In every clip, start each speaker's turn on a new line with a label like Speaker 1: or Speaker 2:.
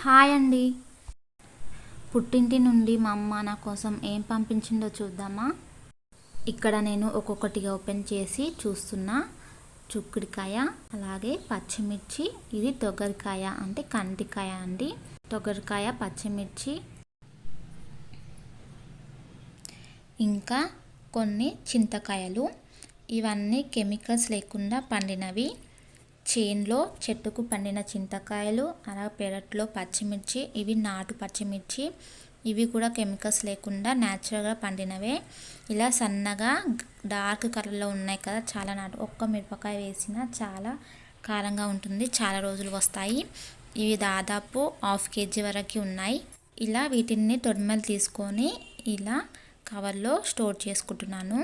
Speaker 1: Hi అండి. పుట్టింటి నుండి మా అమ్మ నా కోసం ఏం పంపించిందో చూద్దామా. ఇక్కడ నేను ఒక్కొక్కటిగా ఓపెన్ చేసి చూస్తున్నా. చుక్కుడికాయ, అలాగే పచ్చిమిర్చి, ఇది తొగరికాయ అంటే కందికాయ అండి. తొగరికాయ, పచ్చిమిర్చి, ఇంకా కొన్ని చింతకాయలు. ఇవన్నీ కెమికల్స్ లేకుండా పండినవి. చేన్లో చెట్టుకు పండిన చింతకాయలు, అలా పెరట్లో పచ్చిమిర్చి, ఇవి నాటు పచ్చిమిర్చి. ఇవి కూడా కెమికల్స్ లేకుండా న్యాచురల్గా పండినవే. ఇలా సన్నగా డార్క్ కలర్లో ఉన్నాయి కదా, చాలా ఒక్క మిరపకాయ వేసినా చాలా కారంగా ఉంటుంది, చాలా రోజులు వస్తాయి. ఇవి దాదాపు 1/2 kg వరకు ఉన్నాయి. ఇలా వీటిని తొడిమలు తీసుకొని ఇలా కవర్లో స్టోర్ చేసుకుంటున్నాను.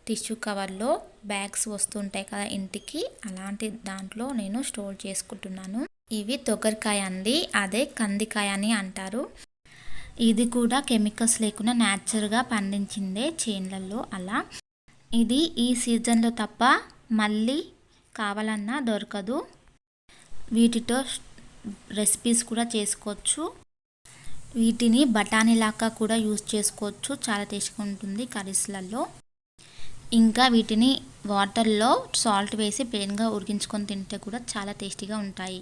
Speaker 1: టిష్యూ కవర్లో బ్యాగ్స్ వస్తుంటాయి కదా ఇంటికి, అలాంటి దాంట్లో నేను స్టోర్ చేసుకుంటున్నాను. ఇవి తొగరికాయ అండి, అదే కందికాయ అని అంటారు. ఇది కూడా కెమికల్స్ లేకుండా న్యాచురల్గా పండించిందే చేన్లలో. అలా ఇది ఈ సీజన్లో తప్ప మళ్ళీ కావాలన్నా దొరకదు. వీటితో రెసిపీస్ కూడా చేసుకోవచ్చు. వీటిని బఠానీలాగా కూడా యూజ్ చేసుకోవచ్చు, చాలా టేస్ట్గా ఉంటుంది కర్రీస్లలో. ఇంకా వీటిని వాటర్లో సాల్ట్ వేసి ప్లెయిన్గా ఉడికించుకొని తింటే కూడా చాలా టేస్టీగా ఉంటాయి.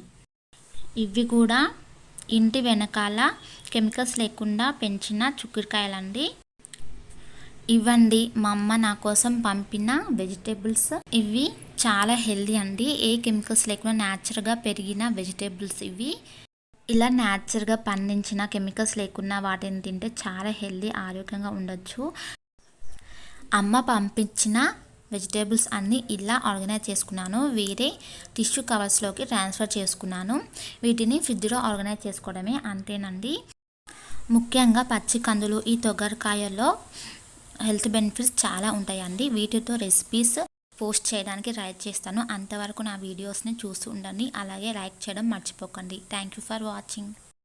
Speaker 1: ఇవి కూడా ఇంటి వెనకాల కెమికల్స్ లేకుండా పెంచిన చుక్కుడుకాయలండి. ఇవ్వండి మా అమ్మ నా కోసం పంపిన వెజిటేబుల్స్. ఇవి చాలా హెల్దీ అండి, ఏ కెమికల్స్ లేకుండా న్యాచురల్గా పెరిగిన వెజిటేబుల్స్ ఇవి. ఇలా న్యాచురల్గా పండించిన కెమికల్స్ లేకుండా వాటిని తింటే చాలా హెల్దీ, ఆరోగ్యంగా ఉండొచ్చు. అమ్మ పంపించిన వెజిటేబుల్స్ అన్నీ ఇలా ఆర్గనైజ్ చేసుకున్నాను. వేరే టిష్యూ కవర్స్లోకి ట్రాన్స్ఫర్ చేసుకున్నాను. వీటిని ఫ్రిడ్జ్లో ఆర్గనైజ్ చేసుకోవడమే, అంతేనండి. ముఖ్యంగా పచ్చి కందులు, ఈ తొగరికాయలో హెల్త్ బెనిఫిట్స్ చాలా ఉంటాయండి. వీటితో రెసిపీస్ పోస్ట్ చేయడానికి ట్రై చేస్తాను. అంతవరకు నా వీడియోస్ని చూస్తూ ఉండండి, అలాగే లైక్ చేయడం మర్చిపోకండి. Thank you for watching.